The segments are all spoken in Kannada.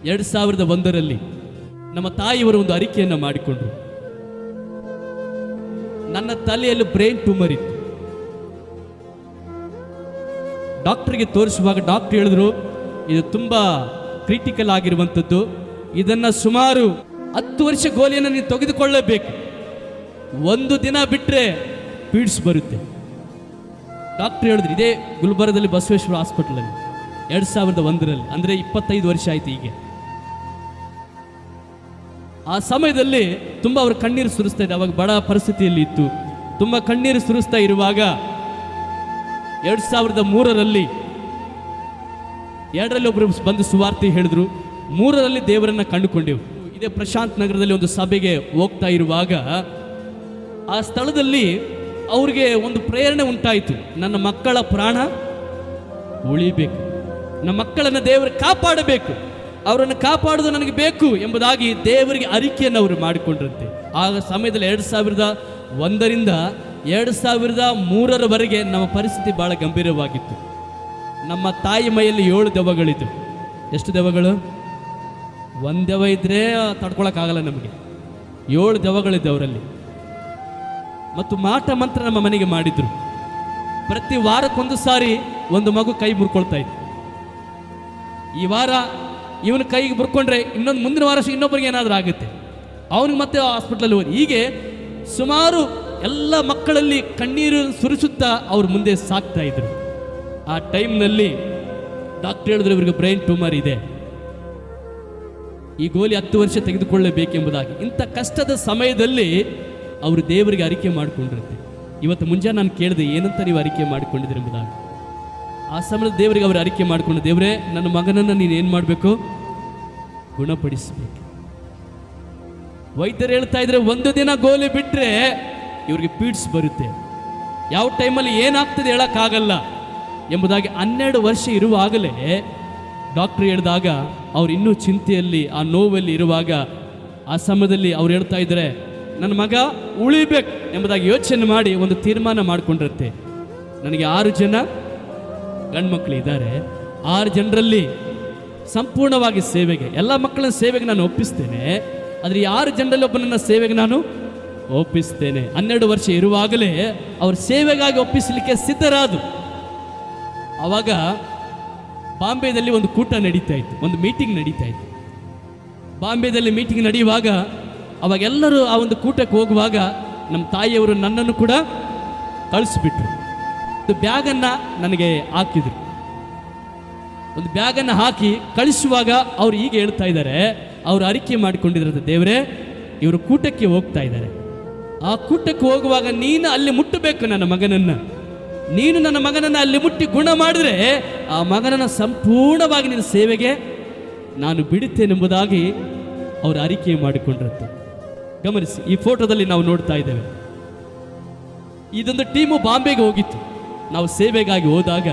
2001ರಲ್ಲಿ ನಮ್ಮ ತಾಯಿಯವರು ಒಂದು ಅರಿಕೆಯನ್ನು ಮಾಡಿಕೊಂಡ್ರು. ನನ್ನ ತಲೆಯಲ್ಲಿ ಬ್ರೈನ್ ಟ್ಯೂಮರ್ ಇತ್ತು. ಡಾಕ್ಟರ್ಗೆ ತೋರಿಸುವಾಗ ಡಾಕ್ಟರ್ ಹೇಳಿದ್ರು, ಇದು ತುಂಬಾ ಕ್ರಿಟಿಕಲ್ ಆಗಿರುವಂಥದ್ದು, ಇದನ್ನ ಸುಮಾರು 10 ವರ್ಷ ಗೋಲಿಯನ್ನು ನೀವು ತೆಗೆದುಕೊಳ್ಳಬೇಕು, ಒಂದು ದಿನ ಬಿಟ್ಟರೆ ಪೀಡ್ಸ್ ಬರುತ್ತೆ. ಡಾಕ್ಟರ್ ಹೇಳಿದ್ರು. ಇದೇ ಗುಲ್ಬರ್ಗದಲ್ಲಿ ಬಸವೇಶ್ವರ ಹಾಸ್ಪಿಟಲಲ್ಲಿ 2001ರಲ್ಲಿ, ಅಂದರೆ 25 ವರ್ಷ ಆಯ್ತು. ಹೀಗೆ ಆ ಸಮಯದಲ್ಲಿ ತುಂಬ ಅವರು ಕಣ್ಣೀರು ಸುರಿಸ್ತಾ ಇದ್ದ. ಅವಾಗ ಬಡ ಪರಿಸ್ಥಿತಿಯಲ್ಲಿ ಇತ್ತು. ತುಂಬ ಕಣ್ಣೀರು ಸುರಿಸ್ತಾ ಇರುವಾಗ 2003ರಲ್ಲಿ ಒಬ್ಬರು ಬಂದು ಸುವಾರ್ತೆ ಹೇಳಿದ್ರು. 3ರಲ್ಲಿ ದೇವರನ್ನ ಕಂಡುಕೊಂಡೆವು. ಇದೇ ಪ್ರಶಾಂತ್ ನಗರದಲ್ಲಿ ಒಂದು ಸಭೆಗೆ ಹೋಗ್ತಾ ಇರುವಾಗ ಆ ಸ್ಥಳದಲ್ಲಿ ಅವ್ರಿಗೆ ಒಂದು ಪ್ರೇರಣೆ ಉಂಟಾಯಿತು. ನನ್ನ ಮಕ್ಕಳ ಪ್ರಾಣ ಉಳಿಬೇಕು, ನಮ್ಮ ಮಕ್ಕಳನ್ನು ದೇವರು ಕಾಪಾಡಬೇಕು, ಅವರನ್ನು ಕಾಪಾಡೋದು ನನಗೆ ಬೇಕು ಎಂಬುದಾಗಿ ದೇವರಿಗೆ ಅರಿಕೆಯನ್ನು ಅವರು ಮಾಡಿಕೊಂಡ್ರಂತೆ. ಆ ಸಮಯದಲ್ಲಿ 2001ರಿಂದ 2003ರವರೆಗೆ ನಮ್ಮ ಪರಿಸ್ಥಿತಿ ಬಹಳ ಗಂಭೀರವಾಗಿತ್ತು. ನಮ್ಮ ತಾಯಿ ಮೈಯಲ್ಲಿ 7 ದೆವ್ವಗಳಿದ್ದು. ಎಷ್ಟು ದೆವ್ವಗಳು? 1 ದೆವ್ವ ಇದ್ರೆ ತಡ್ಕೊಳಕ್ಕಾಗಲ್ಲ ನಮಗೆ. 7 ದೆವ್ವಗಳಿದ್ದು ಅವರಲ್ಲಿ. ಮತ್ತು ಮಾಟ ಮಂತ್ರ ನಮ್ಮ ಮನೆಗೆ ಮಾಡಿದ್ರು. ಪ್ರತಿ ವಾರಕ್ಕೊಂದು ಸಾರಿ ಒಂದು ಮಗು ಕೈ ಮುರ್ಕೊಳ್ತಾ ಇತ್ತು. ಈ ವಾರ ಇವನ ಕೈಗೆ ಮುರ್ಕೊಂಡ್ರೆ ಇನ್ನೊಂದು ಮುಂದಿನ ವಾರ ಇನ್ನೊಬ್ಬರಿಗೆ ಏನಾದರೂ ಆಗುತ್ತೆ, ಅವನಿಗೆ ಮತ್ತೆ ಹಾಸ್ಪಿಟ್ಲಲ್ಲಿ ಹೋಗಿ. ಹೀಗೆ ಸುಮಾರು ಎಲ್ಲ ಮಕ್ಕಳಲ್ಲಿ ಕಣ್ಣೀರು ಸುರಿಸುತ್ತಾ ಅವ್ರು ಮುಂದೆ ಸಾಕ್ತಾ ಇದ್ರು. ಆ ಟೈಮ್ನಲ್ಲಿ ಡಾಕ್ಟರ್ ಹೇಳಿದ್ರು, ಇವರಿಗೆ ಬ್ರೈನ್ ಟ್ಯೂಮರ್ ಇದೆ, ಈ ಗೋಲಿ 10 ವರ್ಷ ತೆಗೆದುಕೊಳ್ಳಬೇಕೆಂಬುದಾಗಿ. ಇಂಥ ಕಷ್ಟದ ಸಮಯದಲ್ಲಿ ಅವರು ದೇವರಿಗೆ ಅರಿಕೆ ಮಾಡಿಕೊಂಡಿರುತ್ತೆ. ಇವತ್ತು ಮುಂಜಾನೆ ನಾನು ಕೇಳಿದೆ, ಏನಂತ ನೀವು ಅರಿಕೆ ಮಾಡಿಕೊಂಡಿದ್ದೀರಿ ಎಂಬುದಾಗಿ. ಆ ಸಮಯದಲ್ಲಿ ದೇವರಿಗೆ ಅವರು ಅರಿಕೆ ಮಾಡಿಕೊಂಡು, ದೇವರೇ ನನ್ನ ಮಗನನ್ನು ನೀನು ಏನು ಮಾಡಬೇಕು? ಗುಣಪಡಿಸಬೇಕು. ವೈದ್ಯರು ಹೇಳ್ತಾ ಇದ್ರೆ, ಒಂದು ದಿನ ಗೋಲಿ ಬಿಟ್ಟರೆ ಇವ್ರಿಗೆ ಪೀಡ್ಸ್ ಬರುತ್ತೆ, ಯಾವ ಟೈಮಲ್ಲಿ ಏನಾಗ್ತದೆ ಹೇಳೋಕ್ಕಾಗಲ್ಲ ಎಂಬುದಾಗಿ 12 ವರ್ಷ ಇರುವಾಗಲೇ ಡಾಕ್ಟರ್ ಹೇಳಿದಾಗ ಅವ್ರು ಇನ್ನೂ ಚಿಂತೆಯಲ್ಲಿ, ಆ ನೋವಲ್ಲಿ ಇರುವಾಗ ಆ ಸಮಯದಲ್ಲಿ ಅವ್ರು ಹೇಳ್ತಾ ಇದ್ದಾರೆ, ನನ್ನ ಮಗ ಉಳಿಬೇಕು ಎಂಬುದಾಗಿ ಯೋಚನೆ ಮಾಡಿ ಒಂದು ತೀರ್ಮಾನ ಮಾಡಿಕೊಂಡಿರುತ್ತೆ. ನನಗೆ 6 ಜನ ಗಂಡು ಮಕ್ಕಳು ಇದ್ದಾರೆ, 6 ಜನರಲ್ಲಿ ಸಂಪೂರ್ಣವಾಗಿ ಸೇವೆಗೆ, ಎಲ್ಲ ಮಕ್ಕಳ ಸೇವೆಗೆ ನಾನು ಒಪ್ಪಿಸ್ತೇನೆ, ಆದರೆ 6 ಜನರಲ್ಲಿ ಒಬ್ಬನನ್ನ ಸೇವೆಗೆ ನಾನು ಒಪ್ಪಿಸ್ತೇನೆ. 12 ವರ್ಷ ಇರುವಾಗಲೇ ಅವ್ರ ಸೇವೆಗಾಗಿ ಒಪ್ಪಿಸಲಿಕ್ಕೆ ಸಿದ್ಧರಾದರು. ಆವಾಗ ಬಾಂಬೆದಲ್ಲಿ ಒಂದು ಕೂಟ ನಡೀತಾ ಇತ್ತು, ಒಂದು ಮೀಟಿಂಗ್ ನಡೀತಾ ಇತ್ತು. ಬಾಂಬೆದಲ್ಲಿ ಮೀಟಿಂಗ್ ನಡೆಯುವಾಗ ಅವಾಗ ಎಲ್ಲರೂ ಆ ಒಂದು ಕೂಟಕ್ಕೆ ಹೋಗುವಾಗ ನಮ್ಮ ತಾಯಿಯವರು ನನ್ನನ್ನು ಕೂಡ ಕಳಿಸ್ಬಿಟ್ರು. ಒಂದು ಬ್ಯಾಗನ್ನು ನನಗೆ ಹಾಕಿದ್ರು. ಒಂದು ಬ್ಯಾಗನ್ನು ಹಾಕಿ ಕಳಿಸುವಾಗ ಅವ್ರು ಹೀಗೆ ಹೇಳ್ತಾ ಇದ್ದಾರೆ, ಅವರು ಅರಿಕೆ ಮಾಡಿಕೊಂಡಿದ್ರಂತೆ, ದೇವರೇ ಇವರು ಕೂಟಕ್ಕೆ ಹೋಗ್ತಾ ಇದ್ದಾರೆ, ಆ ಕೂಟಕ್ಕೆ ಹೋಗುವಾಗ ನೀನು ಅಲ್ಲಿ ಮುಟ್ಟಬೇಕು ನನ್ನ ಮಗನನ್ನು, ನೀನು ನನ್ನ ಮಗನನ್ನು ಅಲ್ಲಿ ಮುಟ್ಟಿ ಗುಣ ಮಾಡಿದ್ರೆ ಆ ಮಗನನ್ನು ಸಂಪೂರ್ಣವಾಗಿ ನಿನ್ನ ಸೇವೆಗೆ ನಾನು ಬಿಡುತ್ತೇನೆಂಬುದಾಗಿ ಅವರು ಅರಿಕೆ ಮಾಡಿಕೊಂಡಿರುತ್ತೆ. ಗಮನಿಸಿ, ಈ ಫೋಟೋದಲ್ಲಿ ನಾವು ನೋಡ್ತಾ ಇದ್ದೇವೆ. ಇದೊಂದು ಟೀಮು ಬಾಂಬೆಗೆ ಹೋಗಿತ್ತು. ನಾವು ಸೇವೆಗಾಗಿ ಹೋದಾಗ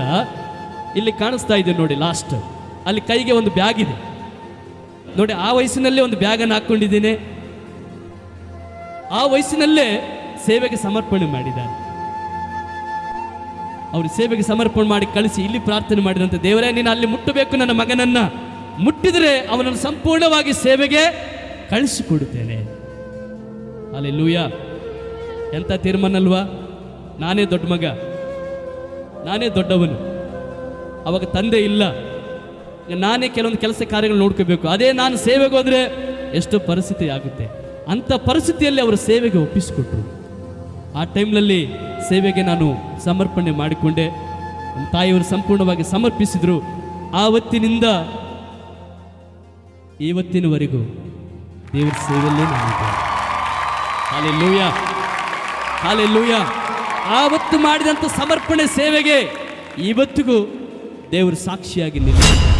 ಇಲ್ಲಿ ಕಾಣಿಸ್ತಾ ಇದೆ ನೋಡಿ, ಲಾಸ್ಟ್ ಅಲ್ಲಿ ಕೈಗೆ ಒಂದು ಬ್ಯಾಗ್ ಇದೆ ನೋಡಿ. ಆ ವಯಸ್ಸಿನಲ್ಲೇ ಒಂದು ಬ್ಯಾಗನ್ನು ಹಾಕ್ಕೊಂಡಿದ್ದೇನೆ. ಆ ವಯಸ್ಸಿನಲ್ಲೇ ಸೇವೆಗೆ ಸಮರ್ಪಣೆ ಮಾಡಿದ್ದಾರೆ. ಅವರು ಸೇವೆಗೆ ಸಮರ್ಪಣೆ ಮಾಡಿ ಕಳಿಸಿ ಇಲ್ಲಿ ಪ್ರಾರ್ಥನೆ ಮಾಡಿದಂತೆ, ದೇವರೇ ನೀನು ಅಲ್ಲಿ ಮುಟ್ಟಬೇಕು ನನ್ನ ಮಗನನ್ನ, ಮುಟ್ಟಿದರೆ ಅವನನ್ನು ಸಂಪೂರ್ಣವಾಗಿ ಸೇವೆಗೆ ಕಳಿಸಿಕೊಡುತ್ತೇನೆ. ಹಲ್ಲೆಲೂಯ. ಎಂಥ ತೀರ್ಮಾನ ಅಲ್ವಾ? ನಾನೇ ದೊಡ್ಡ ಮಗ, ನಾನೇ ದೊಡ್ಡವನು, ಅವಾಗ ತಂದೆ ಇಲ್ಲ, ನಾನೇ ಕೆಲವೊಂದು ಕೆಲಸ ಕಾರ್ಯಗಳು ನೋಡ್ಕೋಬೇಕು. ಅದೇ ನಾನು ಸೇವೆಗೆ ಹೋದರೆ ಎಷ್ಟು ಪರಿಸ್ಥಿತಿ ಆಗುತ್ತೆ. ಅಂಥ ಪರಿಸ್ಥಿತಿಯಲ್ಲಿ ಅವರು ಸೇವೆಗೆ ಒಪ್ಪಿಸಿಕೊಟ್ರು. ಆ ಟೈಮ್ನಲ್ಲಿ ಸೇವೆಗೆ ನಾನು ಸಮರ್ಪಣೆ ಮಾಡಿಕೊಂಡೆ. ನಮ್ಮ ತಾಯಿಯವರು ಸಂಪೂರ್ಣವಾಗಿ ಸಮರ್ಪಿಸಿದರು. ಆವತ್ತಿನಿಂದ ಇವತ್ತಿನವರೆಗೂ ದೇವರ ಸೇವೆಯಲ್ಲೇ ನಾನಿದ್ದೇನೆ. Hallelujah, hallelujah. ಆವತ್ತು ಮಾಡಿದಂಥ ಸಮರ್ಪಣೆ ಸೇವೆಗೆ ಇವತ್ತಿಗೂ ದೇವರು ಸಾಕ್ಷಿಯಾಗಿ ನಿಲ್ಲಿಸಿದ್ದಾರೆ.